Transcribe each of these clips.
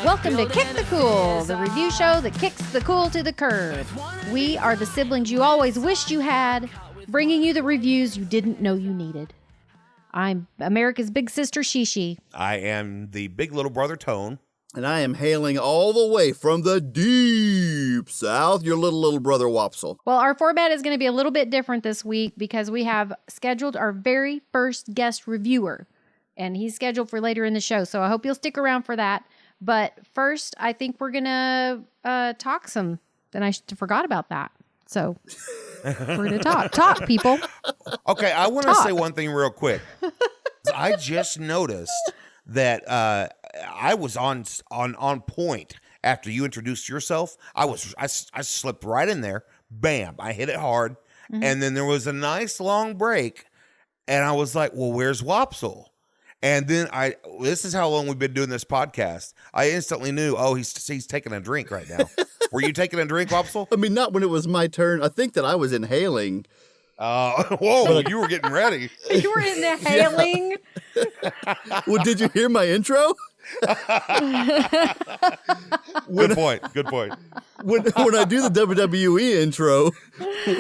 Welcome to Kick the Cool, the review show that kicks the cool to the curb. We are the siblings you always wished you had, bringing you the reviews you didn't know you needed. I'm America's big sister, Shishi. I am the big little brother, Tone. And I am hailing all the way from the deep south, your little brother, Wopsle. Well, our format is going to be a little bit different this week because we have scheduled our very first guest reviewer. And he's scheduled for later in the show, so I hope you'll stick around for that. But first, I think we're going to talk some. Then I forgot about that. So we're going to talk. Talk, people. Okay, I want to say one thing real quick. I just noticed that I was on point after you introduced yourself. I slipped right in there. Bam, I hit it hard. Mm-hmm. And then there was a nice long break. And I was like, well, where's Wopsle? And then this is how long we've been doing this podcast. I instantly knew, he's taking a drink right now. Were you taking a drink, Wopsle? I mean, not when it was my turn. I think that I was inhaling. Whoa, you were getting ready. You were inhaling? Well, did you hear my intro? Good point. When I do the WWE intro,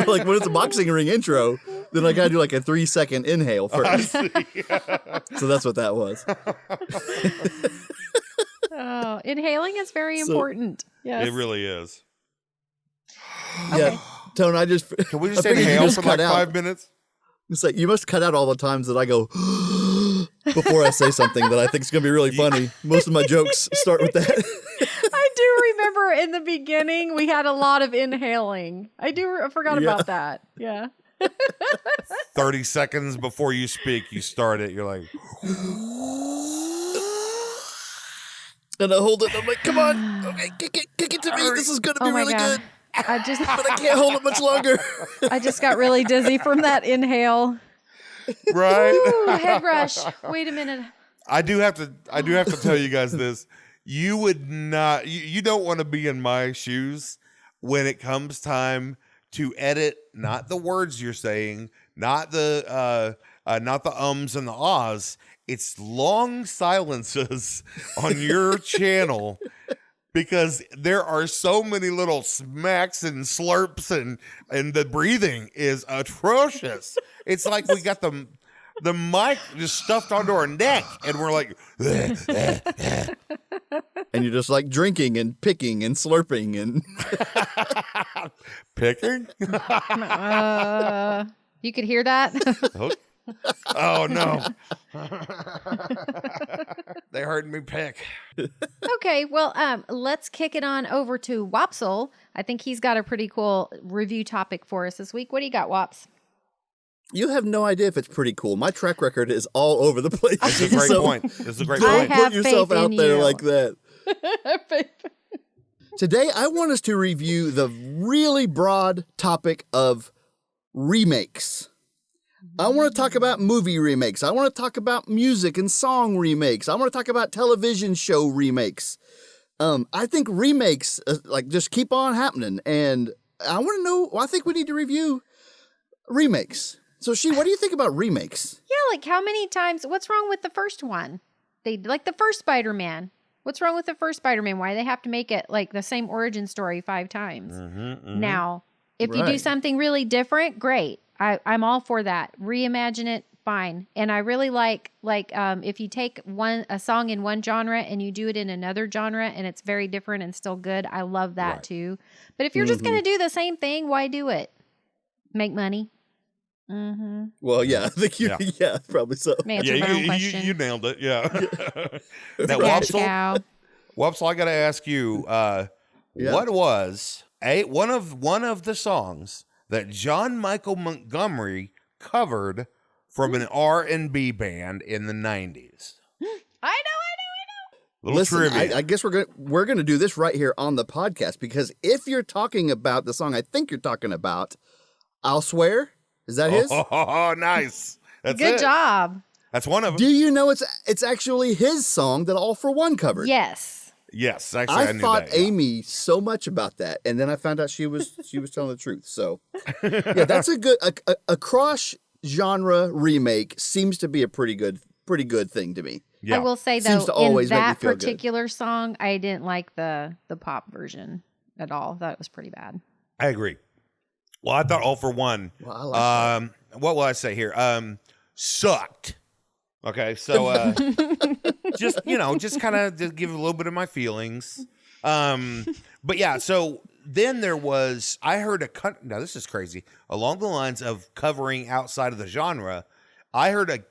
like when it's a boxing ring intro, then I gotta do like a 3-second inhale first. So that's what that was. Inhaling is very important. Yes. It really is. Okay. Yeah, Tone, Can we just inhale for like 5 minutes? It's like, you must cut out all the times that I go before I say something that I think is going to be really funny. Most of my jokes start with that. I do remember in the beginning we had a lot of inhaling. I forgot about that. Yeah. 30 seconds before you speak, you start it. You're like, and I hold it. I'm like, come on, okay, kick it to me. This is going to be really good. But I can't hold it much longer. I just got really dizzy from that inhale. Right. Ooh, head rush. Wait a minute. I do have to tell you guys this. You would not. You don't want to be in my shoes when it comes time to edit. Not the words you're saying. Not the ums and the ahs. It's long silences on your channel. Because there are so many little smacks and slurps and the breathing is atrocious. It's like we got the mic just stuffed onto our neck and we're like, and you're just like drinking and picking and slurping and picking. You could hear that. Oh no. They heard me pick. Okay, well, let's kick it on over to Wopsle. I think he's got a pretty cool review topic for us this week. What do you got, Wops? You have no idea if it's pretty cool. My track record is all over the place. That's a great point. That's a great point. Don't put yourself out there like that. Today, I want us to review the really broad topic of remakes. I want to talk about movie remakes. I want to talk about music and song remakes. I want to talk about television show remakes. I think remakes just keep on happening. And I want to know, I think we need to review remakes. So, what do you think about remakes? Yeah, like how many times, what's wrong with the first one? Like the first Spider-Man. What's wrong with the first Spider-Man? Why do they have to make it like the same origin story 5 times? Now, if you do something really different, great. I'm all for that. Reimagine it, fine. And I really like if you take a song in one genre and you do it in another genre and it's very different and still good, I love that too. But if you're just going to do the same thing, why do it? Make money. Mm-hmm. Well, yeah, I think probably so. You nailed it. Yeah. That Wopsle, I got to ask you, what was one of the songs that John Michael Montgomery covered from an R&B band in the 90s? I know. Listen, I guess we're gonna do this right here on the podcast, because if you're talking about the song I think you're talking about, I'll Swear, is that his? Oh, nice. That's Good job. That's one of them. Do you know it's actually his song that All For One covered? Yes. Actually, I knew fought that, yeah. Amy so much about that, and then I found out she was telling the truth. So, yeah, that's a cross genre remake seems to be a pretty good thing to me. Yeah. I will say Seems though, to in always make me that feel good. particular song, I didn't like the pop version at all. I thought it was pretty bad. I agree. Well, I thought All for One. Well, I like What will I say here? Sucked. Okay, so just kind of just give a little bit of my feelings. But yeah, so then I heard now this is crazy. Along the lines of covering outside of the genre, I heard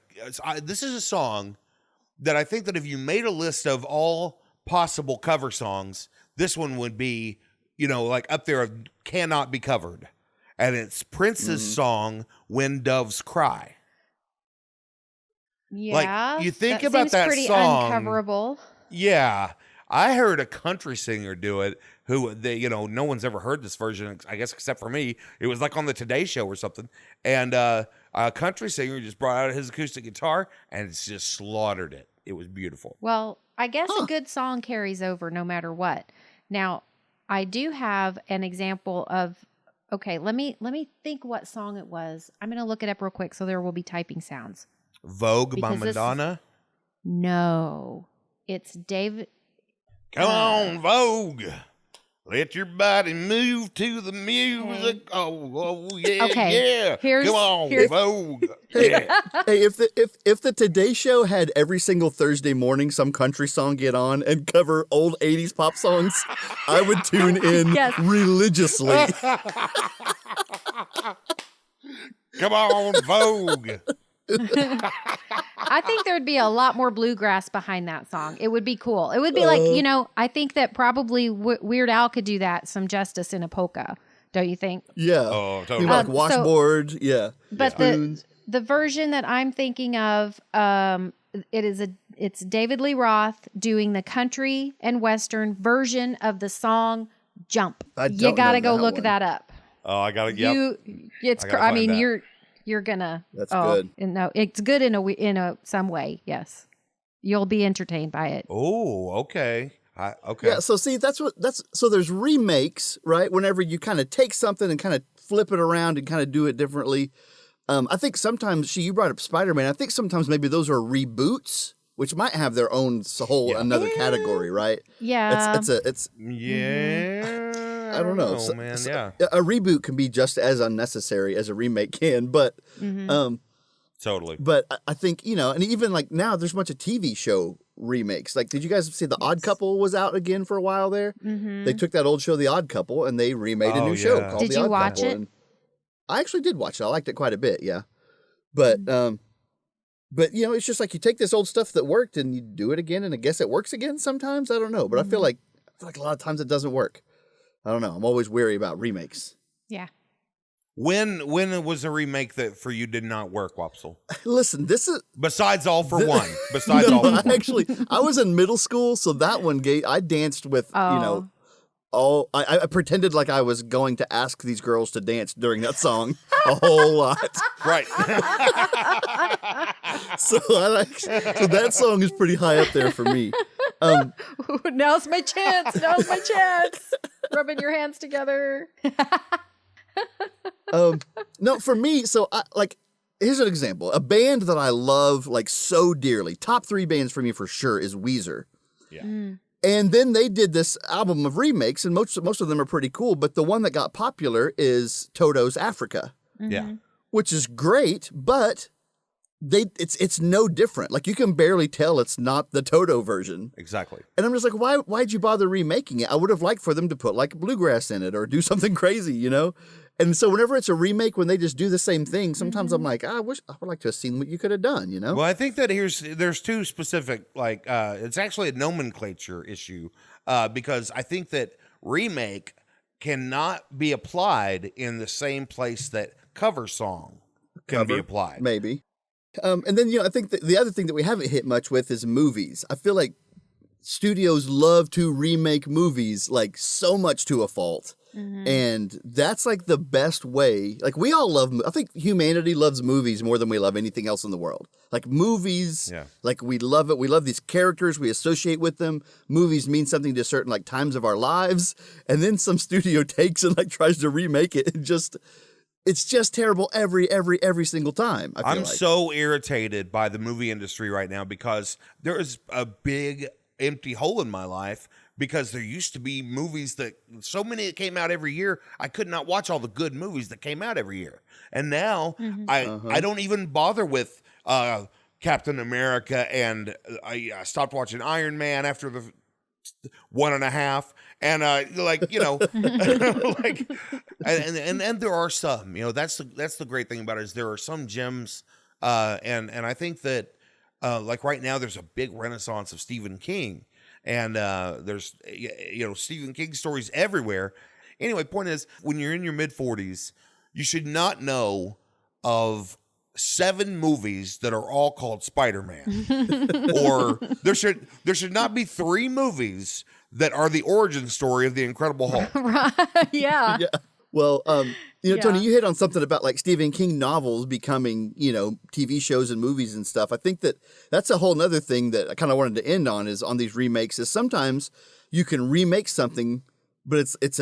this is a song that I think that if you made a list of all possible cover songs, this one would be, like up there of cannot be covered. And it's Prince's song, When Doves Cry. Yeah. Like, you think that about seems that pretty song. uncoverable. Yeah. I heard a country singer do it who no one's ever heard this version, I guess, except for me. It was like on the Today Show or something. And a country singer just brought out his acoustic guitar and it's just slaughtered it. It was beautiful. Well, I guess a good song carries over no matter what. Now, I do have an example of, okay, let me think what song it was. I'm going to look it up real quick so there will be typing sounds. Vogue by Madonna? No. It's David. Come on, Vogue. Let your body move to the music. Okay. Oh yeah, Okay. yeah. Come on, Vogue. Yeah. Hey, if the Today Show had every single Thursday morning some country song get on and cover old 80s pop songs, I would tune in Yes. religiously. Come on, Vogue. I think there'd be a lot more bluegrass behind that song. It would be cool. It would be like, I think that probably Weird Al could do that some justice in a polka. Don't you think? Yeah. Oh, totally. Like washboard, yeah. But Spoons. the version that I'm thinking of, it's David Lee Roth doing the country and western version of the song "Jump." You got to go look that up. Oh, I got it. Yep. I mean, you're gonna. That's good. No, it's good in a some way. Yes, you'll be entertained by it. Oh, okay. Okay. Yeah, so see, so there's remakes, right? Whenever you kind of take something and kind of flip it around and kind of do it differently. I think sometimes, you brought up Spider-Man. I think sometimes maybe those are reboots, which might have their own another category, right? Yeah. It's yeah. I don't know. Man. Yeah. A reboot can be just as unnecessary as a remake can, but Totally. But I think, and even like now there's a bunch of TV show remakes. Like, did you guys see The Odd Couple was out again for a while there? Mm-hmm. They took that old show, The Odd Couple, and they remade a new show called Did The you Odd watch Couple. it? And I actually did watch it. I liked it quite a bit, yeah. But it's just like you take this old stuff that worked and you do it again, and I guess it works again sometimes. I don't know, but I feel like a lot of times it doesn't work. I don't know. I'm always weary about remakes. Yeah. When was a remake that for you did not work, Wopsle? Listen, this is Besides All for One. Besides All for One. Actually, I was in middle school, so that one I danced with, I pretended like I was going to ask these girls to dance during that song a whole lot. Right. So that song is pretty high up there for me. Now's my chance. Now's my chance. Rubbing your hands together. No, for me, so here's an example. A band that I love like so dearly, top 3 bands for me for sure is Weezer. Yeah. And then they did this album of remakes, and most of them are pretty cool, but the one that got popular is Toto's Africa. Yeah. Which is great, but it's no different. Like, you can barely tell it's not the Toto version. Exactly. And I'm just like, why'd you bother remaking it? I would have liked for them to put like bluegrass in it or do something crazy, And so whenever it's a remake, when they just do the same thing, sometimes I'm like, I would like to have seen what you could have done, Well, I think that there's 2 specific, it's actually a nomenclature issue, because I think that remake cannot be applied in the same place that cover song can be applied. Maybe. And then, I think the other thing that we haven't hit much with is movies. I feel like studios love to remake movies like so much to a fault. Mm-hmm. And that's like the best way. Like, we all I think humanity loves movies more than we love anything else in the world. Like, movies, like, we love it. We love these characters. We associate with them. Movies mean something to certain like times of our lives. And then some studio takes and like tries to remake it and just it's just terrible every single time. I feel I'm like. so irritated by the movie industry right now because there is a big empty hole in my life because there used to be movies that so many that came out every year. I could not watch all the good movies that came out every year. And now I don't even bother with Captain America, and I stopped watching Iron Man after the 1.5, and like, you know, like, and there are some, you know, that's the great thing about it is there are some gems, and I think that like right now there's a big renaissance of Stephen King, and there's, you know, Stephen King stories everywhere. Anyway, point is, when you're in your mid 40s, you should not know of 7 movies that are all called Spider-Man. Or there should not be 3 movies that are the origin story of the Incredible Hulk. Right. Yeah. Yeah. Well, you know, Tony, Yeah. you hit on something about like Stephen King novels becoming, you know, TV shows and movies and stuff. I think that's a whole nother thing that I kind of wanted to end on is on these remakes is sometimes you can remake something, but it's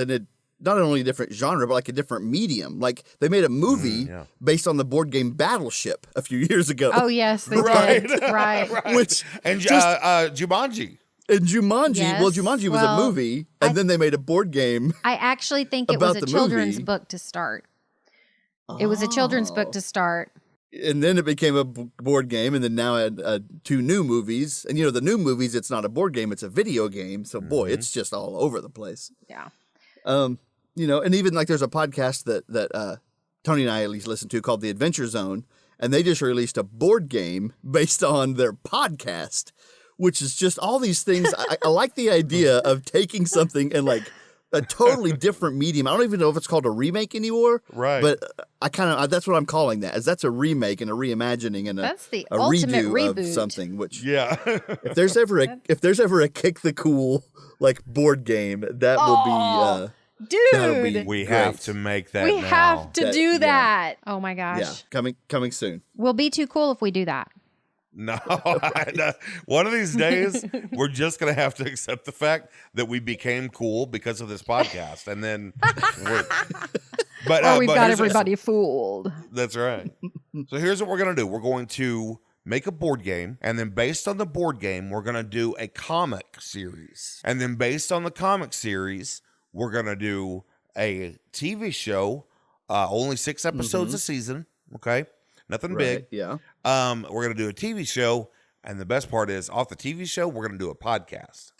not only a different genre, but like a different medium. Like they made a movie based on the board game Battleship a few years ago. Oh, yes, they Right. did. Right. Which And just Jumanji. and Jumanji, well, Yes. Jumanji was Well, a movie, and then they made a board game. I actually think it was About a the children's movie. book to start. It was a children's book to start. And then it became a board game, and then now 2 new movies. And you know, the new movies, it's not a board game; it's a video game. So boy, it's just all over the place. Yeah. You know, and even like there's a podcast that Tony and I at least listen to called The Adventure Zone, and they just released a board game based on their podcast, which is just all these things. I like the idea of taking something and like a totally different medium. I don't even know if it's called a remake anymore. Right. But I kind of that's what I'm calling that. Is that's a remake and a reimagining and That's the a ultimate redo of reboot. something. Which Yeah. if there's ever a kick the cool like board game, that will be. That'll be Dude, We great. have to make that we now. have to That- do yeah. that. Oh my gosh. Yeah, coming soon. We'll be too cool if we do that. No, one of these days we're just gonna have to accept the fact that we became cool because of this podcast, and then but Or we've but got here's- everybody fooled. That's right. So here's what we're gonna do: we're going to make a board game, and then based on the board game, we're gonna do a comic series, and then based on the comic series, we're gonna do a TV show. Only 6 episodes a season. Okay, nothing big. Right, yeah. We're gonna do a TV show, and the best part is, off the TV show, we're gonna do a podcast.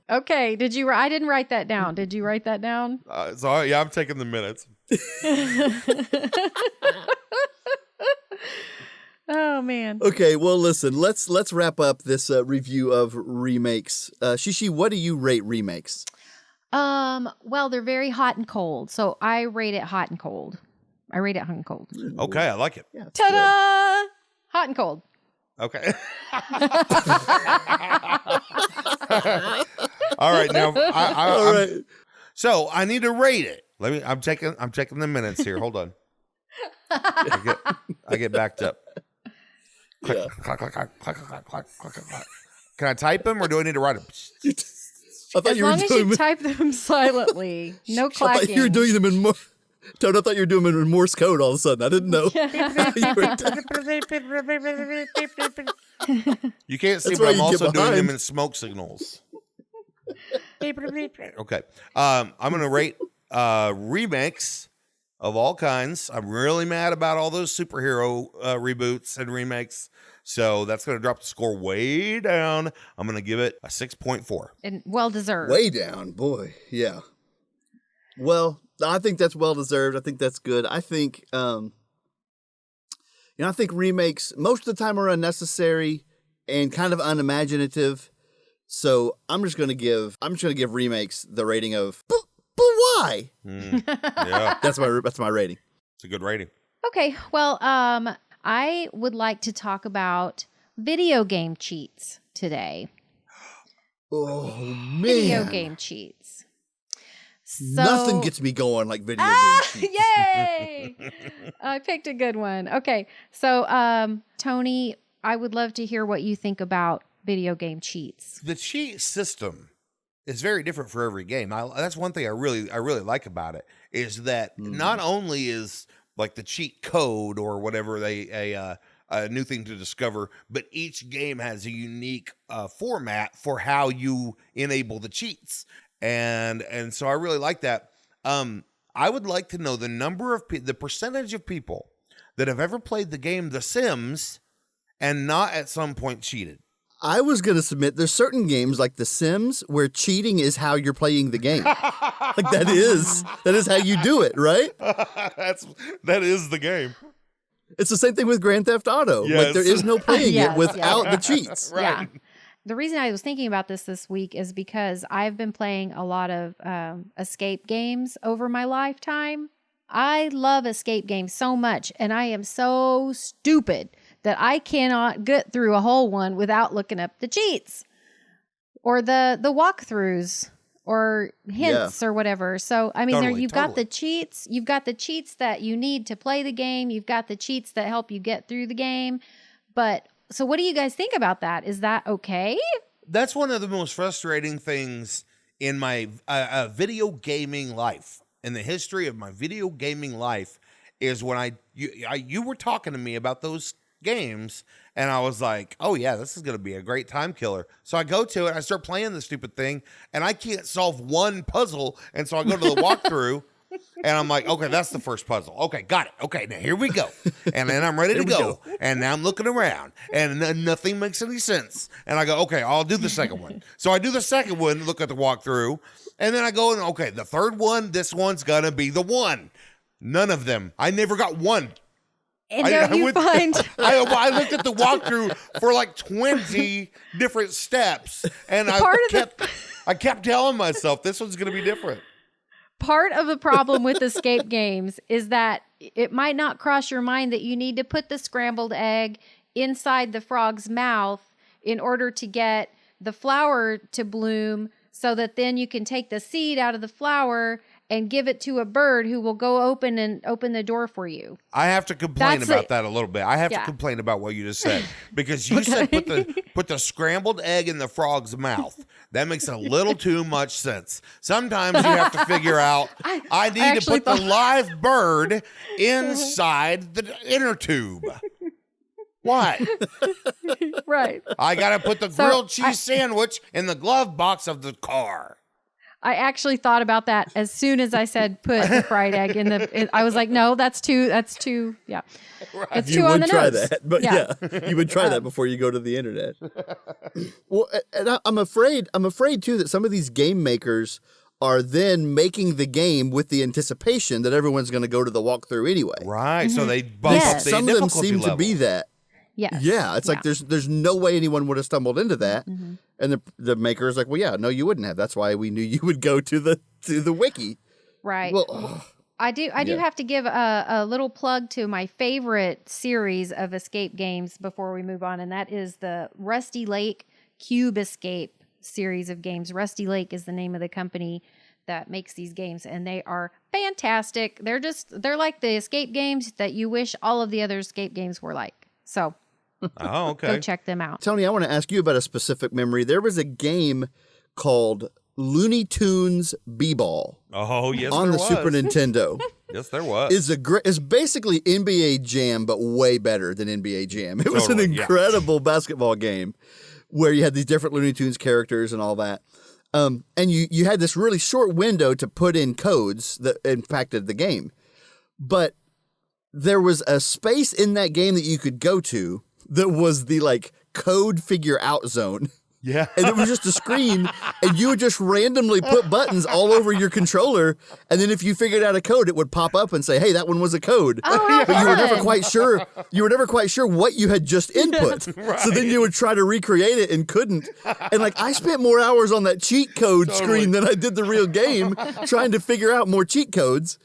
Okay. I didn't write that down. Did you write that down? So yeah, I'm taking the minutes. Oh man. Okay, well, listen. Let's wrap up this review of remakes. Shishi, what do you rate remakes? Well, they're very hot and cold. So I rate it hot and cold. I rate it hot and cold. Okay, I like it. Yeah, it's good. Ta-da! Hot and cold. Okay. All right, now All right. so I need to rate it. I'm checking the minutes here. Hold on. I get backed up. Click, Yeah. clack, clack, clack, clack, clack, clack, clack, clack. Can I type them or do I need to write them? I thought As you were long as doing. you type them silently. No I thought clacking. you were doing them in more. Toad, I thought you were doing them in Morse code all of a sudden. I didn't know. You were- You can't see, That's but why I'm you get also doing them behind. in smoke signals. Okay. I'm going to rate remakes of all kinds. I'm really mad about all those superhero reboots and remakes. So that's going to drop the score way down. I'm going to give it a 6.4. And well deserved. Way down, boy. Yeah. Well, I think that's well deserved. I think that's good. I think, I think remakes most of the time are unnecessary and kind of unimaginative. So I'm just going to give remakes the rating of, but why? Yeah, That's my rating. it's a good rating. Okay. Well, I would like to talk about video game cheats today. Oh man, Video game cheats. So, nothing gets me going like video games. Yay! I picked a good one. Okay. So, Tony, I would love to hear what you think about video game cheats. The cheat system is very different for every game. That's one thing I really like about it is that not only is like the cheat code or whatever a new thing to discover, but each game has a unique format for how you enable the cheats, and so I really like that. I would like to know the percentage of people that have ever played the game The Sims and not at some point cheated. I was going to submit there's certain games like The Sims where cheating is how you're playing the game. Like that is how you do it, right? That is the game. It's the same thing with Grand Theft Auto. Yes. Like there is no playing it without the cheats. Right. Yeah. The reason I was thinking about this week is because I've been playing a lot of escape games over my lifetime. I love escape games so much, and I am so stupid that I cannot get through a whole one without looking up the cheats or the walkthroughs or hints or whatever. So, I mean, you've got the cheats. You've got the cheats that you need to play the game. You've got the cheats that help you get through the game. But so what do you guys think about that? Is that okay? That's one of the most frustrating things in my video gaming life. In the history of my video gaming life is when you were talking to me about those games, and I was like, oh yeah, this is going to be a great time killer. So I go to it, I start playing the stupid thing, and I can't solve one puzzle, and so I go to the walkthrough, and I'm like, okay, that's the first puzzle. Okay, got it. Okay, now here we go. And then I'm ready to go. And now I'm looking around, and nothing makes any sense. And I go, okay, I'll do the second one. So I do the second one, look at the walkthrough, and then I go, and okay, the third one, this one's going to be the one. None of them. I never got one. And I looked at the walkthrough for like 20 different steps, and I kept telling myself this one's going to be different. Part of the problem with escape games is that it might not cross your mind that you need to put the scrambled egg inside the frog's mouth in order to get the flower to bloom, so that then you can take the seed out of the flower and give it to a bird who will go open the door for you. I have to complain about that a little bit. I have to complain about what you just said, because you said put the scrambled egg in the frog's mouth. That makes a little too much sense. Sometimes you have to figure out, I need to put the live bird inside the inner tube. What? Right. I got to put the grilled cheese sandwich in the glove box of the car. I actually thought about that as soon as I said put the fried egg in the. I was like, no, that's too. Yeah, right. It's too on the nose. You would try that, but you would try that before you go to the internet. Well, and I'm afraid too that some of these game makers are then making the game with the anticipation that everyone's going to go to the walkthrough anyway. Right. Mm-hmm. So they bump up the some of them seem level. to be that. Yes. Yeah, it's like there's no way anyone would have stumbled into that. Mm-hmm. And the maker is like, well, yeah, no, you wouldn't have. That's why we knew you would go to the wiki. Right. Well, I do have to give a little plug to my favorite series of escape games before we move on, and that is the Rusty Lake Cube Escape series of games. Rusty Lake is the name of the company that makes these games, and they are fantastic. They're like the escape games that you wish all of the other escape games were like. So okay. Go check them out. Tony, I want to ask you about a specific memory. There was a game called Looney Tunes B-Ball. Oh, yes, on there the was. Super Nintendo. Yes, there was. It's basically NBA Jam, but way better than NBA Jam. It was an incredible basketball game where you had these different Looney Tunes characters and all that. And you had this really short window to put in codes that impacted the game. But there was a space in that game that you could go to that was the code figure out zone. Yeah. And it was just a screen, and you would just randomly put buttons all over your controller, and then if you figured out a code, it would pop up and say, hey, that one was a code. Oh, but you were never quite sure what you had just input. Right. So then you would try to recreate it and couldn't. And I spent more hours on that cheat code screen than I did the real game trying to figure out more cheat codes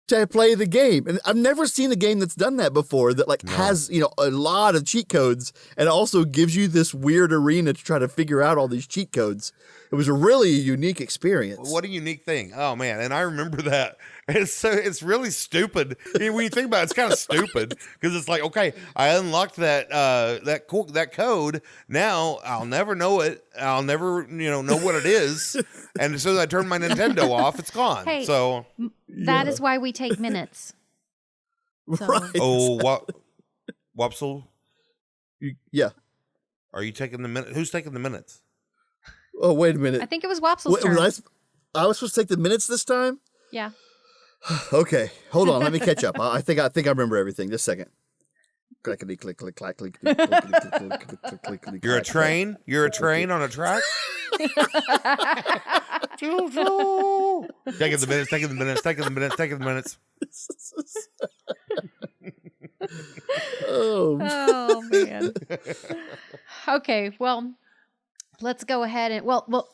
to play the game. And I've never seen a game that's done that before that has, a lot of cheat codes and also gives you this weird arena to try to figure out all these cheat codes. It was a really unique experience. What a unique thing. Oh man. And I remember that. It's really stupid. I mean, when you think about it, it's kind of stupid because it's like, okay, I unlocked that code. Now I'll never know it. I'll never know what it is. And as soon as I turn my Nintendo off, it's gone. Hey, so that is why we take minutes. So. Right. oh, Wopsle, Yeah. are you taking the minute? Who's taking the minutes? Oh, wait a minute. I think it was Wopsle's turn. I was supposed to take the minutes this time? Yeah. Okay, hold on. Let me catch up. I think I remember everything. Just a second. Clickety click click click click. You're a train. You're a train on a track. Taking the minutes. Taking the minutes. Taking the minutes. Taking the minutes. Oh man. Okay, well, let's go ahead and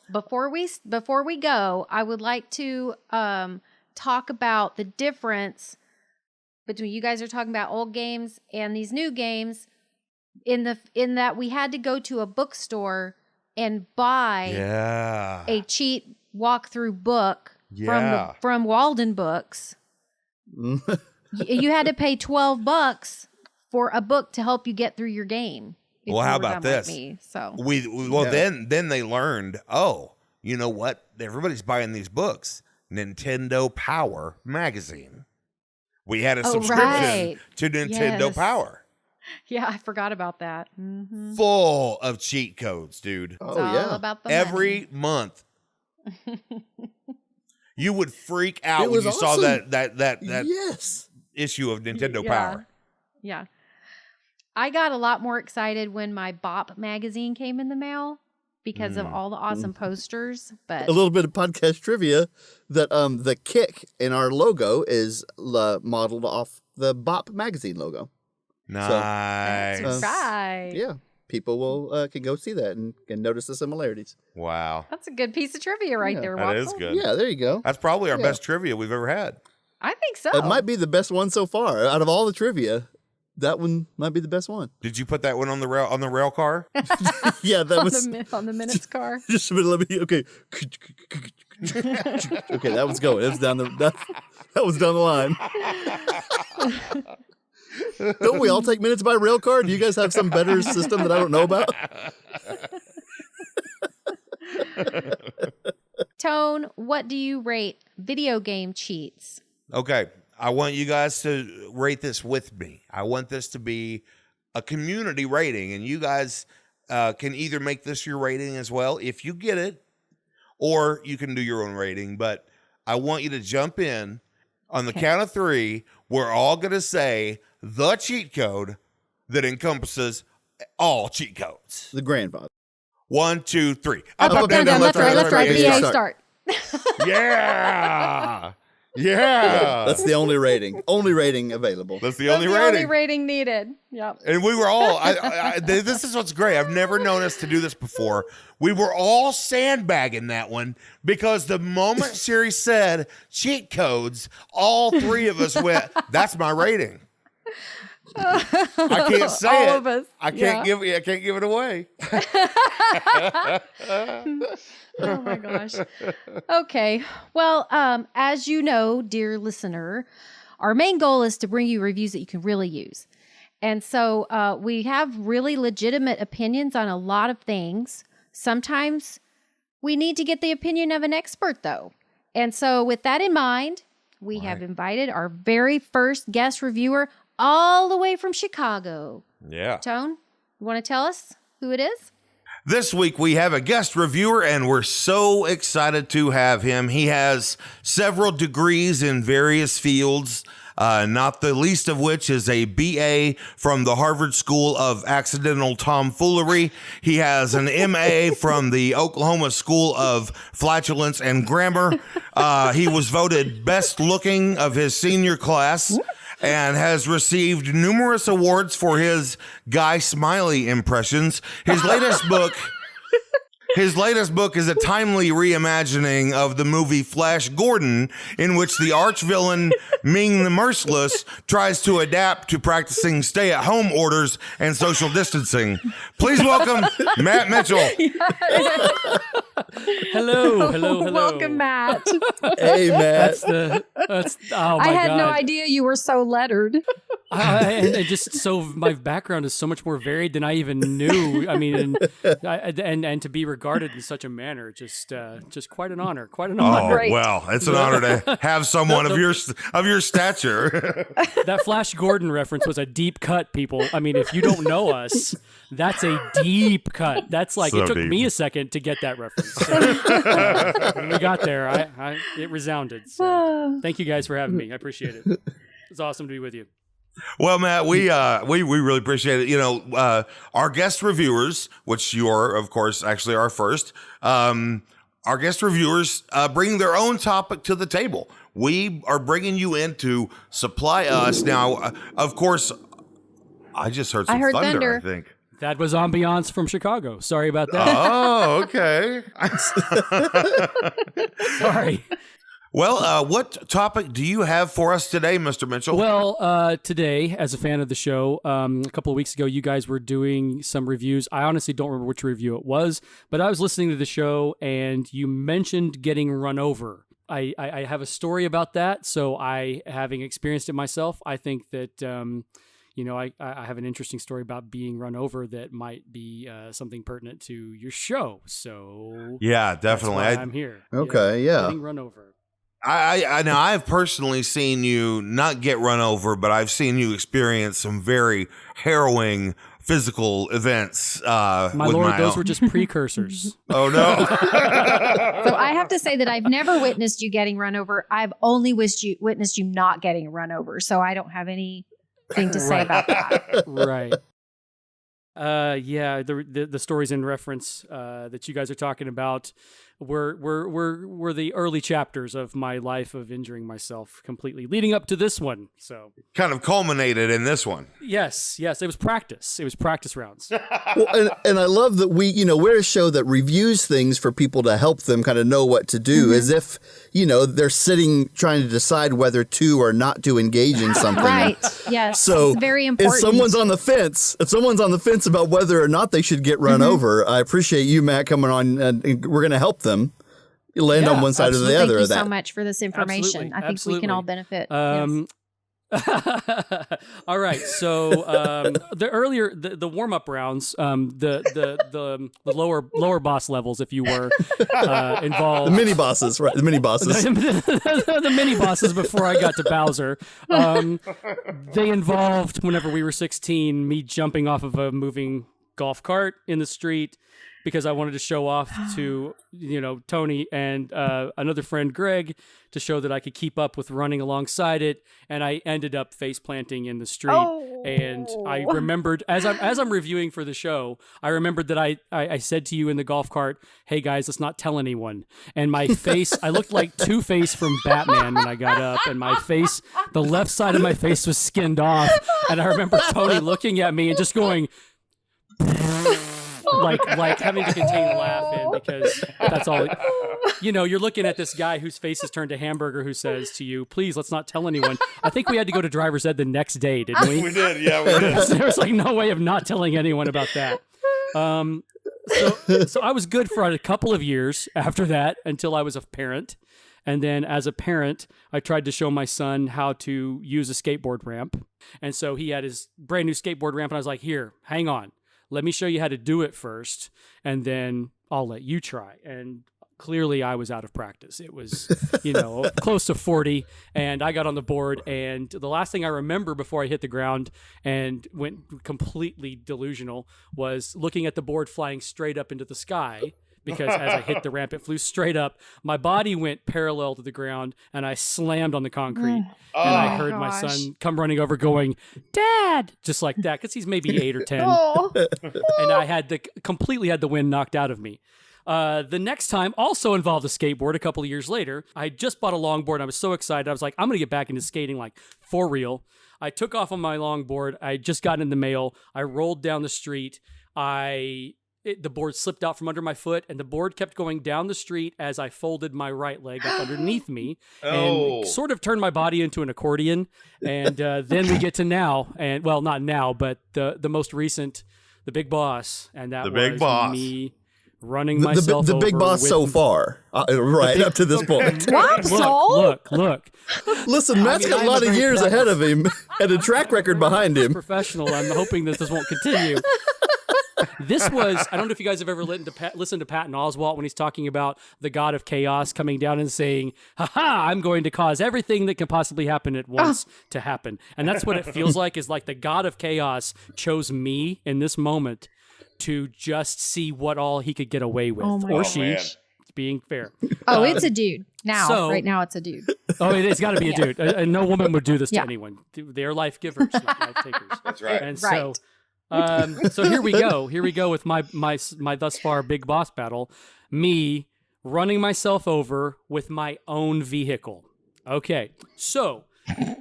before we go, I would like to talk about the difference between you guys are talking about old games and these new games in that we had to go to a bookstore and buy a cheat walkthrough book from Walden Books. You had to pay $12 for a book to help you get through your game. Well, how about this? Like me, so then they learned, oh, you know what? Everybody's buying these books. Nintendo Power magazine. We had a subscription to Nintendo Power. Yeah, I forgot about that. Mm-hmm. Full of cheat codes, dude. It's all about the every month. You would freak out when you saw that yes. issue of Nintendo Power. Yeah. I got a lot more excited when my Bop magazine came in the mail because of all the awesome posters. But a little bit of podcast trivia that the kick in our logo is modeled off the Bop magazine logo. Nice. So, right. Yeah. People will can go see that and notice the similarities. Wow. That's a good piece of trivia right there, That is good. Yeah, there you go. That's probably our best trivia we've ever had. I think so. It might be the best one so far. Out of all the trivia, that one might be the best one. Did you put that one on the rail car? Yeah, that was on the minutes car. Just a minute, let me. Okay, okay, that was going. It was down that was down the line. Don't we all take minutes by rail car? Do you guys have some better system that I don't know about? Tone, what do you rate video game cheats? Okay. I want you guys to rate this with me. I want this to be a community rating, and you guys can either make this your rating as well if you get it, or you can do your own rating. But I want you to jump in on the count of 3. We're all going to say the cheat code that encompasses all cheat codes. The grandfather. 1, 2, 3. Up, down, left, right. BA start. Yeah. Yeah. That's the only rating. Only rating available. That's the only rating. Only rating needed. Yep. And we were all, this is what's great. I've never known us to do this before. We were all sandbagging that one because the moment Siri said cheat codes, all 3 of us went, that's my rating. I can't say all it. Of us. I can't give it away. Oh my gosh. Okay. Well, as you know, dear listener, our main goal is to bring you reviews that you can really use. And so we have really legitimate opinions on a lot of things. Sometimes we need to get the opinion of an expert, though. And so with that in mind, we have invited our very first guest reviewer all the way from Chicago. Yeah. Tone, you want to tell us who it is? This week we have a guest reviewer, and we're so excited to have him. He has several degrees in various fields, not the least of which is a BA from the Harvard School of Accidental Tomfoolery. He has an MA from the Oklahoma School of Flatulence and Grammar. He was voted best looking of his senior class and has received numerous awards for his Guy Smiley impressions. His latest book His latest book is a timely reimagining of the movie Flash Gordon, in which the arch-villain Ming the Merciless tries to adapt to practicing stay-at-home orders and social distancing. Please welcome Matt Mitchell. Hello. Welcome, Matt. Hey, Matt. That's oh my I had God. no idea you were so lettered. And just so my background is so much more varied than I even knew. I mean, and to be regarded in such a manner, just quite an honor. Quite an honor. Great. Well, it's an honor to have someone of your stature. That Flash Gordon reference was a deep cut, people. I mean, if you don't know us, that's a deep cut. That's like, So it took deep. me a second to get that reference. So, when we got there, it resounded. So, thank you guys for having me. I appreciate it. It's awesome to be with you. Well, Matt, we really appreciate it. You know, our guest reviewers, which you are, of course, actually our first, our guest reviewers bring their own topic to the table. We are bringing you in to supply us. Now, of course, I just heard some heard thunder, thunder. I think. That was ambiance from Chicago. Sorry about that. Oh, okay. Sorry. Well, what topic do you have for us today, Mr. Mitchell? Well, today, as a fan of the show, a couple of weeks ago, you guys were doing some reviews. I honestly don't remember which review it was, but I was listening to the show, and you mentioned getting run over. I have a story about that, so having experienced it myself, I think that, I have an interesting story about being run over that might be something pertinent to your show. So yeah, definitely. That's why I'm here. Okay, yeah. Getting run over. I know I've personally seen you not get run over, but I've seen you experience some very harrowing physical events. My lord, those were just precursors. Oh no! So I have to say that I've never witnessed you getting run over. I've only witnessed you not getting run over. So I don't have anything to say about that. Right. Yeah, the stories in reference that you guys are talking about were the early chapters of my life of injuring myself completely, leading up to this one. So kind of culminated in this one. Yes, it was practice. It was practice rounds. Well, and I love that we're a show that reviews things for people to help them kind of know what to do, as if, they're sitting trying to decide whether to or not to engage in something. Right. Yes. So it's very important. If someone's on the fence about whether or not they should get run over, I appreciate you, Matt, coming on, and we're going to help them land on one side or the other Thank you of that. so much for this information. I think we can all benefit. Yes. All right. So the warm up rounds, the lower boss levels, if you were, involved The mini bosses, right? The mini bosses. the mini bosses before I got to Bowser. They involved, whenever we were 16, me jumping off of a moving golf cart in the street because I wanted to show off to, Tony and another friend, Greg, to show that I could keep up with running alongside it. And I ended up face planting in the street. Oh. And I remembered, as I'm reviewing for the show, I remembered that I said to you in the golf cart, "Hey guys, let's not tell anyone." And my face, I looked like Two-Face from Batman when I got up, and my face, the left side of my face was skinned off. And I remember Tony looking at me and just going, like having to contain a laugh in, because that's all. You're looking at this guy whose face is turned to hamburger who says to you, "Please, let's not tell anyone." I think we had to go to driver's ed the next day, didn't we? We did, yeah, we did. There was like no way of not telling anyone about that. So I was good for a couple of years after that until I was a parent. And then as a parent, I tried to show my son how to use a skateboard ramp. And so he had his brand new skateboard ramp, and I was like, "Here, hang on. Let me show you how to do it first, and then I'll let you try." And clearly I was out of practice. It was, close to 40, and I got on the board, and the last thing I remember before I hit the ground and went completely delusional was looking at the board flying straight up into the sky. Because as I hit the ramp, it flew straight up. My body went parallel to the ground, and I slammed on the concrete. And I heard my son come running over going, "Dad!" Just like that, because he's maybe 8 or 10. And I completely had the wind knocked out of me. The next time also involved a skateboard a couple of years later. I just bought a longboard, and I was so excited. I was like, I'm going to get back into skating, like, for real. I took off on my longboard. I had just gotten in the mail. I rolled down the street. I the board slipped out from under my foot, and the board kept going down the street as I folded my right leg up underneath me and sort of turned my body into an accordion. And then we get to now, and well, not now, but the most recent, the big boss, and that was me running myself the big boss so far, right up to this point. Look. Listen, Matt's got a lot of years ahead of him and a track record behind him. Professional. I'm hoping that this won't continue. This was, I don't know if you guys have ever listened to Patton Oswalt when he's talking about the god of chaos coming down and saying, "Ha-ha, I'm going to cause everything that can possibly happen at once to happen." And that's what it feels like, is like the god of chaos chose me in this moment to just see what all he could get away with. Or she, being fair. Oh, it's a dude. Right now it's a dude. Oh, it's got to be a dude. No woman would do this to anyone. They're life givers, not life takers. That's right. And so... so here we go. Here we go with my thus far big boss battle. Me running myself over with my own vehicle. Okay, so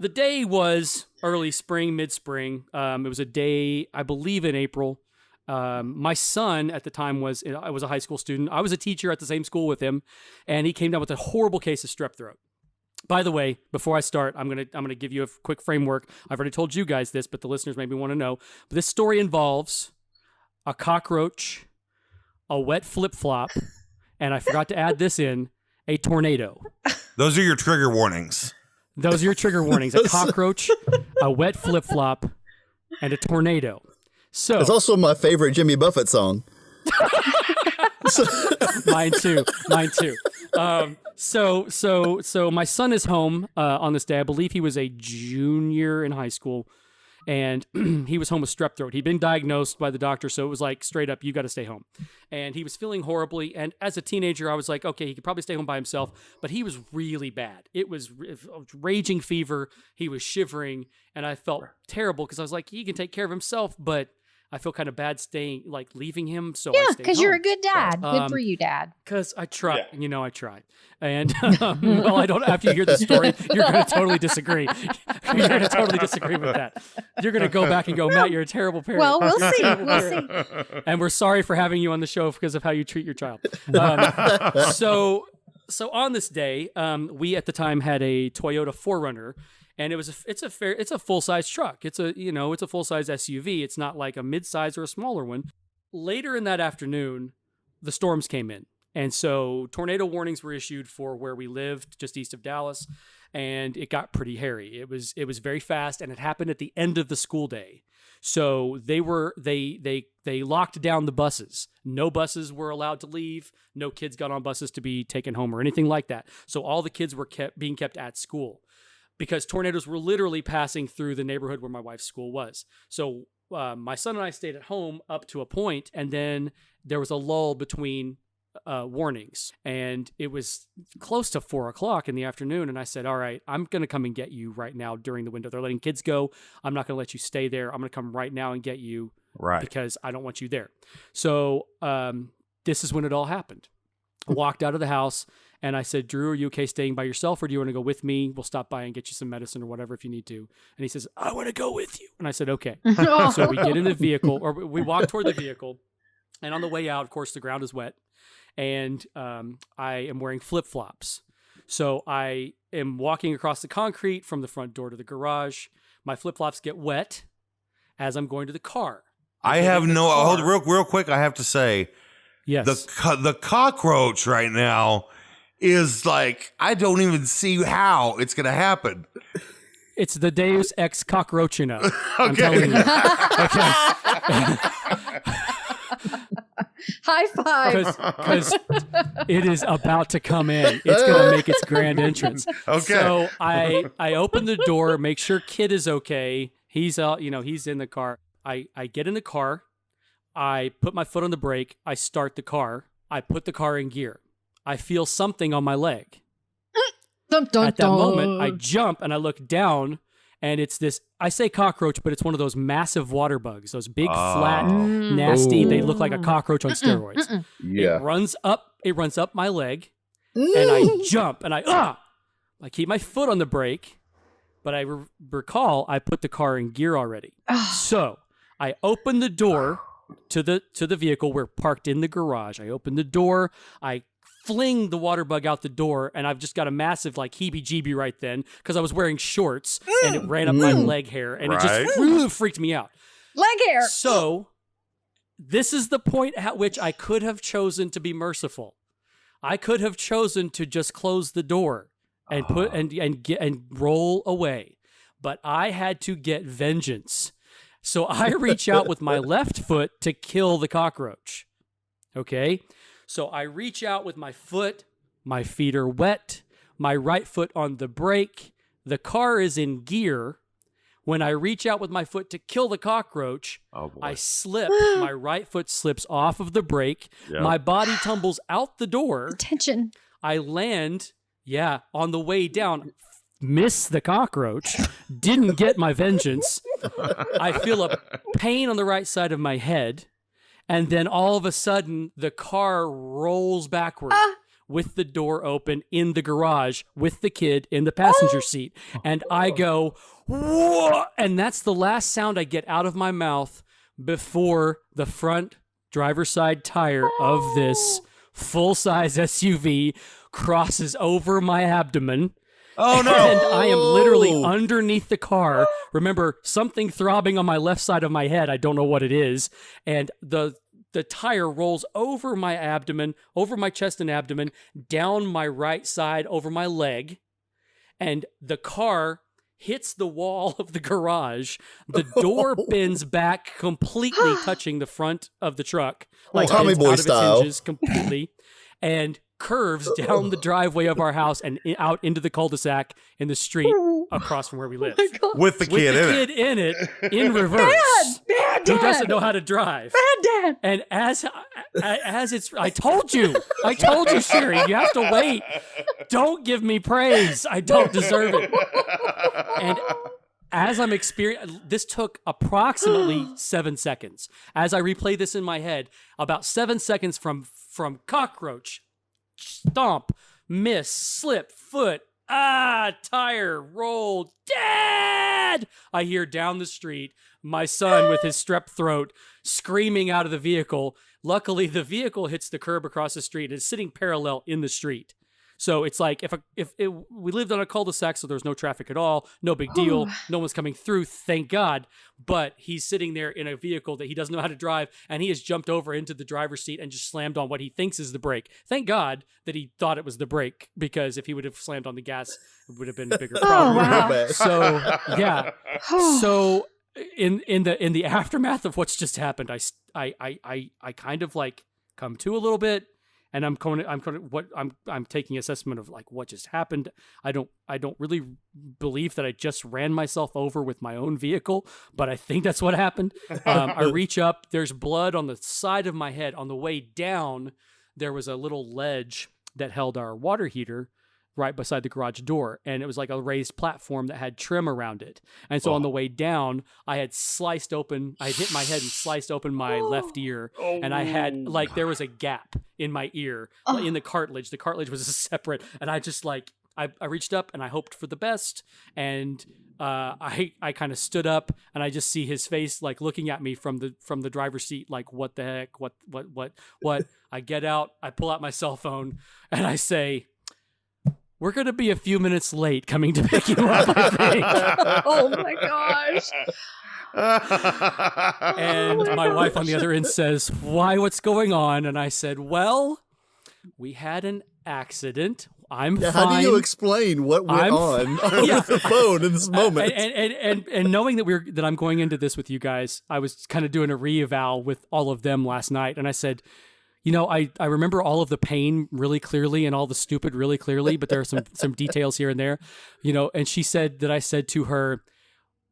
the day was early spring, mid-spring. It was a day, I believe, in April. My son at the time I was a high school student. I was a teacher at the same school with him, and he came down with a horrible case of strep throat. By the way, before I start, I'm gonna give you a quick framework. I've already told you guys this, but the listeners maybe want to know. But this story involves a cockroach, a wet flip-flop, and I forgot to add this in, a tornado. Those are your trigger warnings. Those are your trigger warnings. A cockroach, a wet flip-flop, and a tornado. So it's also my favorite Jimmy Buffett song. Mine too. So my son is home on this day. I believe he was a junior in high school, and he was home with strep throat. He'd been diagnosed by the doctor, so it was like straight up, you got to stay home. And he was feeling horribly. And as a teenager, I was like, okay, he could probably stay home by himself, but he was really bad. It was raging fever. He was shivering, and I felt terrible because I was like, he can take care of himself, but I feel kind of bad leaving him. So I stayed because you're a good dad. Good for you, Dad. Because I try. Yeah. I try. And well, I don't. After you hear the story, you're going to totally disagree. You're going to totally disagree with that. You're going to go back and go, Matt, you're a terrible parent. Well, we'll see. We'll see. And we're sorry for having you on the show because of how you treat your child. So on this day, we at the time had a Toyota 4Runner. And it's a full-size truck. It's a full-size SUV. It's not like a mid-size or a smaller one. Later in that afternoon, the storms came in. And so tornado warnings were issued for where we lived, just east of Dallas, and it got pretty hairy. It was very fast, and it happened at the end of the school day. So they locked down the buses. No buses were allowed to leave. No kids got on buses to be taken home or anything like that. So all the kids were being kept at school, because tornadoes were literally passing through the neighborhood where my wife's school was. So my son and I stayed at home up to a point, and then there was a lull between warnings. And it was close to 4 o'clock in the afternoon, and I said, all right, I'm going to come and get you right now during the window. They're letting kids go. I'm not going to let you stay there. I'm going to come right now and get you because I don't want you there. So this is when it all happened. I walked out of the house, and I said, Drew, are you okay staying by yourself, or do you want to go with me? We'll stop by and get you some medicine or whatever if you need to. And he says, I want to go with you. And I said, okay. So we get in the vehicle, or we walk toward the vehicle. And on the way out, of course, the ground is wet. And I am wearing flip-flops. So I am walking across the concrete from the front door to the garage. My flip-flops get wet as I'm going to the car. Hold real quick. I have to say, yes, the cockroach right now is like, I don't even see how it's going to happen. It's the Deus ex cockroachina. I'm telling you. Okay. High five. Because it is about to come in. It's going to make its grand entrance. Okay. So I open the door, make sure kid is okay. He's out, he's in the car. I get in the car. I put my foot on the brake. I start the car. I put the car in gear. I feel something on my leg. At that moment, I jump and I look down, and it's this, I say cockroach, but it's one of those massive water bugs, those big, flat, nasty, they look like a cockroach on steroids. Yeah. It runs up my leg, and I jump, and I keep my foot on the brake, but I recall I put the car in gear already. So I open the door to the vehicle. We're parked in the garage. I open the door. I fling the water bug out the door, and I've just got a massive like heebie-jeebie right then because I was wearing shorts and it ran up my leg hair, and it just freaked me out. Leg hair. So this is the point at which I could have chosen to be merciful. I could have chosen to just close the door and put and roll away, but I had to get vengeance. So I reach out with my left foot to kill the cockroach. Okay? So I reach out with my foot, my feet are wet, my right foot on the brake, the car is in gear. When I reach out with my foot to kill the cockroach, I slip, my right foot slips off of the brake, my body tumbles out the door. Attention. I land, on the way down, miss the cockroach, didn't get my vengeance. I feel a pain on the right side of my head. And then all of a sudden, the car rolls backward with the door open in the garage with the kid in the passenger seat. And I go, whoa! And that's the last sound I get out of my mouth before the front driver's side tire of this full-size SUV crosses over my abdomen. Oh, no. And I am literally underneath the car. Remember, something throbbing on my left side of my head. I don't know what it is. And the tire rolls over my abdomen, over my chest and abdomen, down my right side, over my leg. And the car hits the wall of the garage. The door bends back, completely touching the front of the truck. Like Tommy Boy out of style. its hinges completely. And curves down the driveway of our house and out into the cul-de-sac in the street across from where we live. With the kid in it, in reverse. Bad Who dad. doesn't know how to drive. Bad dad. And as it's, I told you, Sherry, you have to wait. Don't give me praise. I don't deserve it. And as I'm experiencing, this took approximately 7 seconds. As I replay this in my head, about 7 seconds from cockroach, stomp, miss, slip, foot, tire, roll, dad! I hear down the street my son with his strep throat screaming out of the vehicle. Luckily, the vehicle hits the curb across the street and is sitting parallel in the street. So it's like we lived on a cul-de-sac, so there's no traffic at all, no big deal, no one's coming through, thank God. But he's sitting there in a vehicle that he doesn't know how to drive, and he has jumped over into the driver's seat and just slammed on what he thinks is the brake. Thank God that he thought it was the brake, because if he would have slammed on the gas, it would have been a bigger problem. Wow. So yeah, so in the aftermath of what's just happened, I kind of like come to a little bit. And I'm taking assessment of like what just happened. I don't really believe that I just ran myself over with my own vehicle, but I think that's what happened. I reach up, there's blood on the side of my head. On the way down, there was a little ledge that held our water heater right beside the garage door, and it was like a raised platform that had trim around it. And so on the way down, I had hit my head and sliced open my left ear, and I had like there was a gap in my ear in the cartilage. The cartilage was separate, and I just like I reached up and I hoped for the best, and I kind of stood up, and I just see his face like looking at me from the driver's seat, like what the heck, what. I get out, I pull out my cell phone, and I say, "We're going to be a few minutes late coming to pick you up, I think." Oh my gosh. And my wife on the other end says, "Why, what's going on?" And I said, "Well, we had an accident. I'm fine." How do you explain what went on the phone in this moment? And knowing that I'm going into this with you guys, I was kind of doing a re-eval with all of them last night. And I said, you know, I remember all of the pain really clearly and all the stupid really clearly, but there are some details here and there, you know. And she said that I said to her,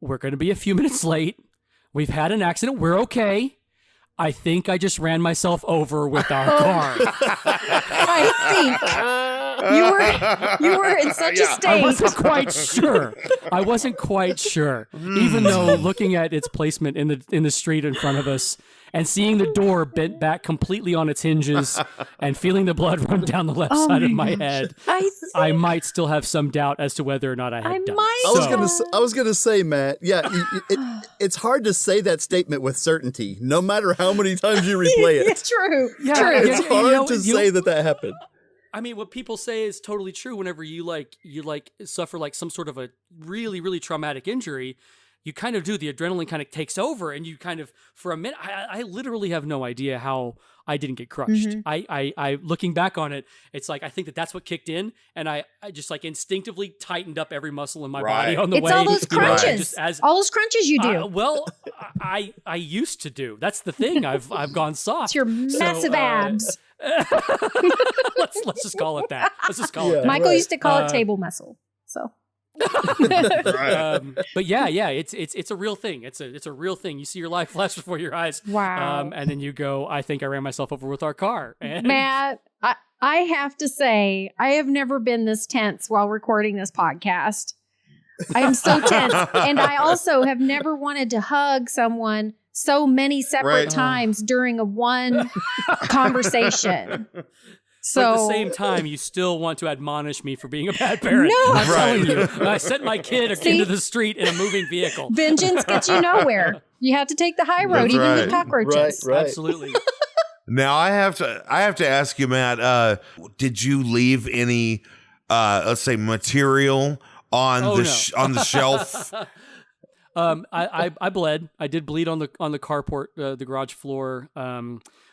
"We're going to be a few minutes late. We've had an accident. We're okay. I think I just ran myself over with our car." I think You were in such a state. I wasn't quite sure. I wasn't quite sure, even though looking at its placement in the street in front of us and seeing the door bent back completely on its hinges and feeling the blood run down the left side of my head, I might still have some doubt as to whether or not I had done it. I was gonna say, Matt. Yeah, it's hard to say that statement with certainty, no matter how many times you replay it. It's true. Yeah, True. It's hard to say that happened. I mean, what people say is totally true. Whenever you suffer like some sort of a really, really traumatic injury, you kind of do. The adrenaline kind of takes over, and you kind of, for a minute, I literally have no idea how I didn't get crushed. I looking back on it, it's like I think that's what kicked in, and I just like instinctively tightened up every muscle in my body on the way. It's all those crunches. All those crunches you do. Well, I used to do. That's the thing. I've gone soft. It's your massive abs. Let's just call it that. Let's just call it that. Michael used to call it table muscle. So. But yeah, it's a real thing. It's a real thing. You see your life flash before your eyes. Wow. And then you go, I think I ran myself over with our car. And Matt, I have to say, I have never been this tense while recording this podcast. I am so tense. And I also have never wanted to hug someone so many separate times during a one conversation. So, but at the same time, you still want to admonish me for being a bad parent. No. I'm telling you. I sent my kid into the street in a moving vehicle. Vengeance gets you nowhere. You have to take the high road, even with cockroaches. Right. Absolutely. Now I have to ask you, Matt. Did you leave any, let's say, material on on the shelf? I bled. I did bleed on the carport, the garage floor.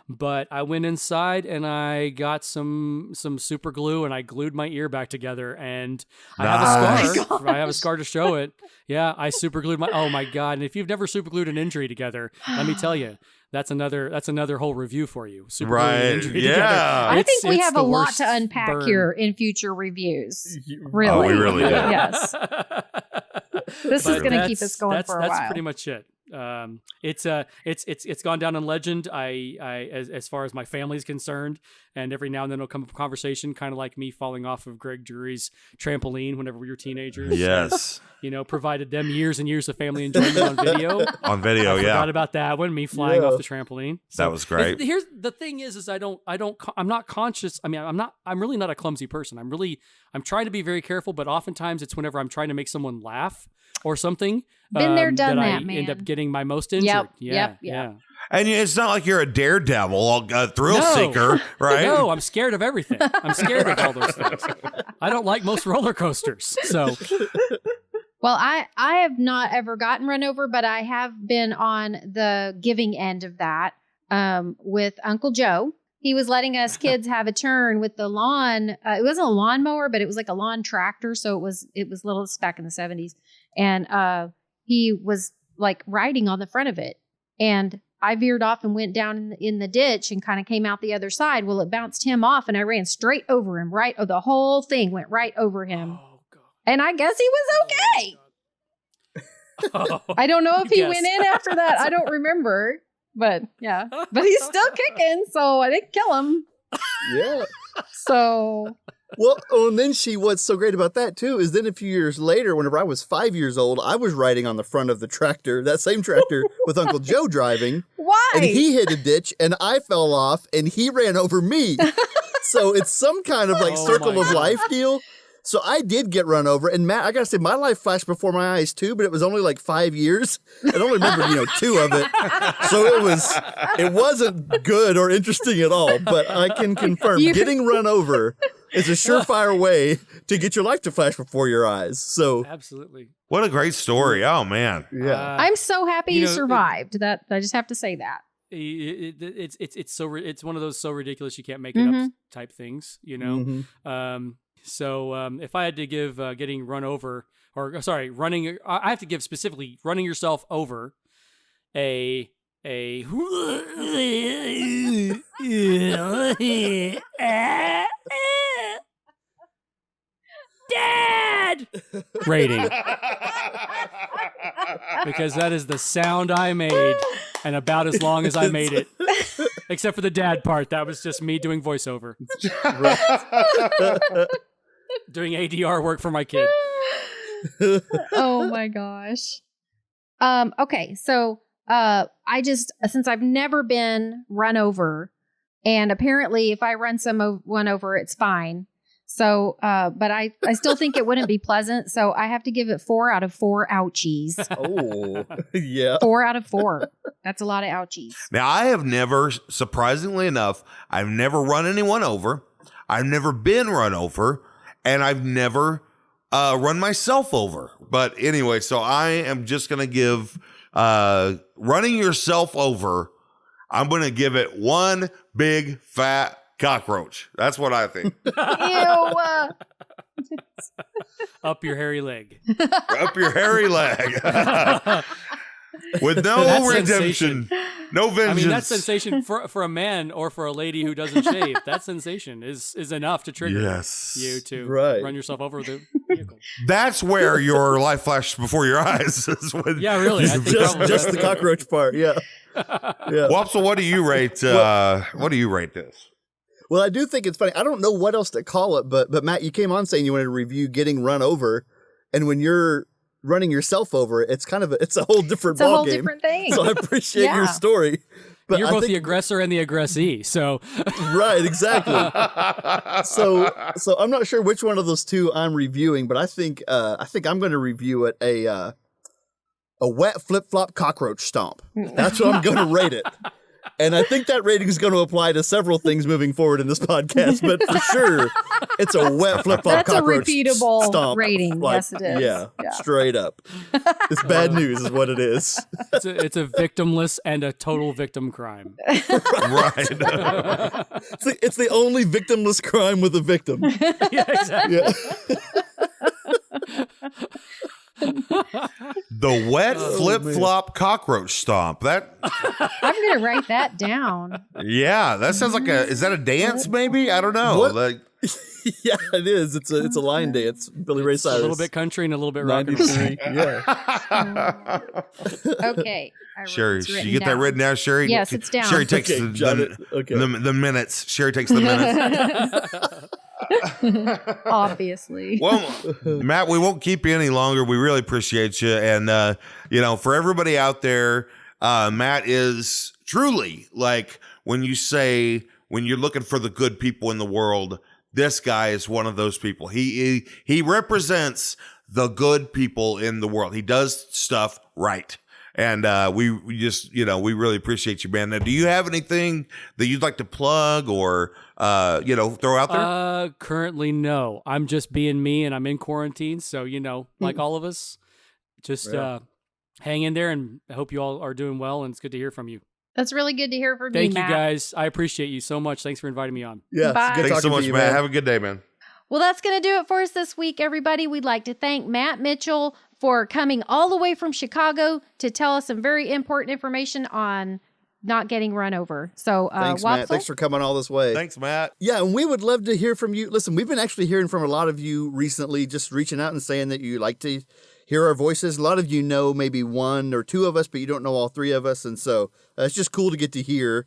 But I went inside and I got some super glue and I glued my ear back together, and I have a scar. I have a scar to show it. Yeah, I super glued oh my God. And if you've never super glued an injury together, let me tell you, that's another whole review for you. Super gluing an injury together. I think we have a lot to unpack here in future reviews. Really. Oh, we really do. Yes. This is going to keep us going for a while. That's pretty much it. It's gone down in legend. As far as my family is concerned, and every now and then it'll come up a conversation, kind of like me falling off of Greg Drury's trampoline whenever we were teenagers. Yes, provided them years and years of family enjoyment on video. On video, I forgot about that one. Me flying off the trampoline. So that was great. Here's the thing: is I'm not conscious. I mean, I'm really not a clumsy person. I'm trying to be very careful, but oftentimes it's whenever I'm trying to make someone laugh or something. Been there, done that, I man. end up getting my most injured. Yep. And it's not like you're a daredevil, a thrill seeker, right? No, I'm scared of everything. I'm scared of all those things. I don't like most roller coasters. So, well, I have not ever gotten run over, but I have been on the giving end of that with Uncle Joe. He was letting us kids have a turn with the lawn. It wasn't a lawnmower, but it was like a lawn tractor. So it was little back in the 70s. And he was like riding on the front of it. And I veered off and went down in the ditch and kind of came out the other side. Well, it bounced him off and I ran straight over him. The whole thing went right over him. Oh, God. And I guess he was okay. I don't know if he went in after that. I don't remember. But yeah, but he's still kicking, so I didn't kill him. Yeah. So. Well, and then what's so great about that too is then a few years later, whenever I was 5 years old, I was riding on the front of the tractor, that same tractor with Uncle Joe driving. Why? And he hit a ditch and I fell off and he ran over me. So it's some kind of like circle of life deal. So I did get run over, and Matt, I gotta say, my life flashed before my eyes too, but it was only like 5 years. I only remember, 2 of it. So it wasn't good or interesting at all, but I can confirm getting run over is a surefire way to get your life to flash before your eyes. So absolutely. What a great story. Oh man. Yeah. I'm so happy you survived. That I just have to say that. It's one of those so ridiculous you can't make it up type things, Mm-hmm. So if I had to give getting run over, running, I have to give specifically running yourself over a Dad rating. Because that is the sound I made and about as long as I made it. Except for the dad part. That was just me doing voiceover. Doing ADR work for my kid. Oh my gosh. Okay, so since I've never been run over, and apparently if I run someone over, it's fine. So, but I still think it wouldn't be pleasant. So I have to give it 4 out of 4 ouchies. Oh, yeah. 4 out of 4. That's a lot of ouchies. Now, I have never, surprisingly enough, I've never run anyone over. I've never been run over, and I've never run myself over. But anyway, so I am just going to give running yourself over, I'm going to give it 1 big fat cockroach. That's what I think. Ew. Up your hairy leg. Up your hairy leg. With no That redemption. No vengeance. I mean, that sensation for a man or for a lady who doesn't shave, that sensation is enough to trigger you to run yourself over with a vehicle. That's where your life flashed before your eyes. Is when Yeah, really. I think Just the cockroach part, yeah. Yeah. Wopsle, what do you rate? What do you rate this? Well, I do think it's funny. I don't know what else to call it, but Matt, you came on saying you wanted to review getting run over, and when you're running yourself over, it's a whole different It's a whole ballgame. different thing. So I appreciate your story. But You're I both think, the aggressor and the aggressee, so right, exactly. So I'm not sure which one of those two I'm reviewing, but I think I'm going to review it a wet flip flop cockroach stomp. That's what I'm going to rate it. And I think that rating is going to apply to several things moving forward in this podcast, but for sure, it's a wet flip flop That's a cockroach repeatable stomp. rating. Yes, it is. Yeah, straight up. It's bad news, is what it is. it's a victimless and a total victim crime. Right. It's the only victimless crime with a victim. Yeah, exactly. Yeah. The wet flip-flop cockroach stomp. That I'm going to write that down. yeah, that sounds like is that a dance maybe? I don't know. What? Like Yeah, it is. It's a line dance. Billy Ray It's Cyrus. a little bit country and a little bit rock and roll. 93. Yeah. Okay. Sherry, It's you written get that down. written down, Sherry? Yes, it's down. Sherry takes Okay, jot it. Okay. the minutes. Sherry takes the minutes. Obviously. Well, Matt, we won't keep you any longer. We really appreciate you. And, for everybody out there, Matt is truly like when you're looking for the good people in the world, this guy is one of those people. He represents the good people in the world. He does stuff right. And we just, we really appreciate you, man. Now, do you have anything that you'd like to plug or, throw out there? Currently, no. I'm just being me, and I'm in quarantine. So, like all of us, just hang in there, and I hope you all are doing well, and it's good to hear from you. That's really good to hear from you, Thank you, Matt. guys. I appreciate you so much. Thanks for inviting me on. Yeah. Bye. It's good Thanks so talking much, to you, Matt. Have a good day, man. Well, that's going to do it for us this week, everybody. We'd like to thank Matt Mitchell for coming all the way from Chicago to tell us some very important information on not getting run over. So, Thanks, Wopsle? Matt. Thanks for coming all this way. Thanks, Matt. Yeah, and we would love to hear from you. Listen, we've been actually hearing from a lot of you recently, just reaching out and saying that you like to hear our voices. A lot of you know maybe one or two of us, but you don't know all three of us. And so it's just cool to get to hear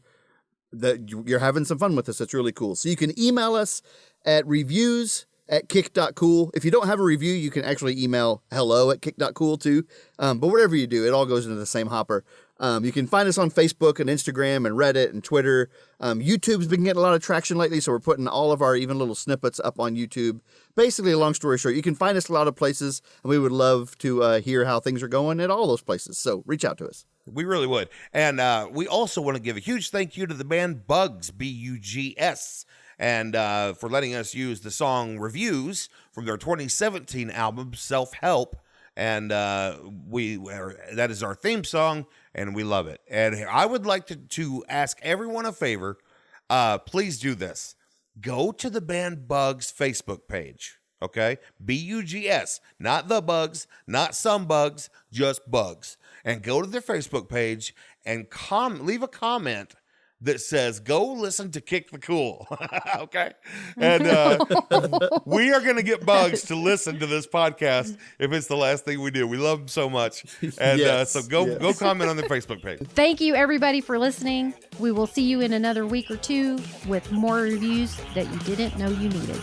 that you're having some fun with us. It's really cool. So you can email us at reviews@kick.cool. If you don't have a review, you can actually email hello@kick.cool too. But whatever you do, it all goes into the same hopper. You can find us on Facebook and Instagram and Reddit and Twitter. YouTube's been getting a lot of traction lately, so we're putting all of our even little snippets up on YouTube. Basically, a long story short, you can find us a lot of places, and we would love to hear how things are going at all those places. So reach out to us. We really would. And we also want to give a huge thank you to the band Bugs, Buggs, and for letting us use the song Reviews from their 2017 album, Self-Help. And that is our theme song, and we love it. And I would like to ask everyone a favor. Please do this. Go to the band Bugs Facebook page, okay? Buggs, not the Bugs, not some Bugs, just Bugs. And go to their Facebook page and leave a comment that says, go listen to Kick the Cool. Okay. And we are going to get Bugs to listen to this podcast if it's the last thing we do. We love him so much. And so go comment on the Facebook page. Thank you, everybody, for listening. We will see you in another week or two with more reviews that you didn't know you needed.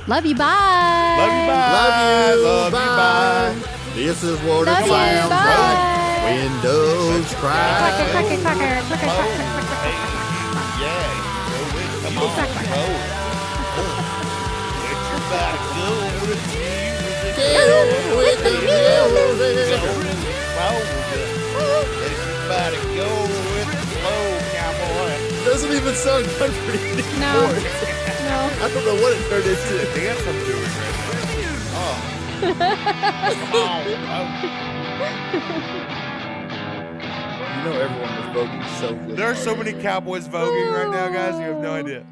Love you. Bye. Love you. Bye. Love you. Love bye. you. Bye. This is what Love it you, sounds bye. like when dogs cry. Clacker, clacker, clacker, clacker, clacker. Yeah. Come on. Let your body go with the music. Get with the music. Let your body go with the flow, cowboy. Doesn't even sound country anymore. No. I don't know what it turned into. Dance I'm doing right now. Oh. Come on. You know everyone was voting so good. There are so many cowboys voguing right now, guys. You have no idea.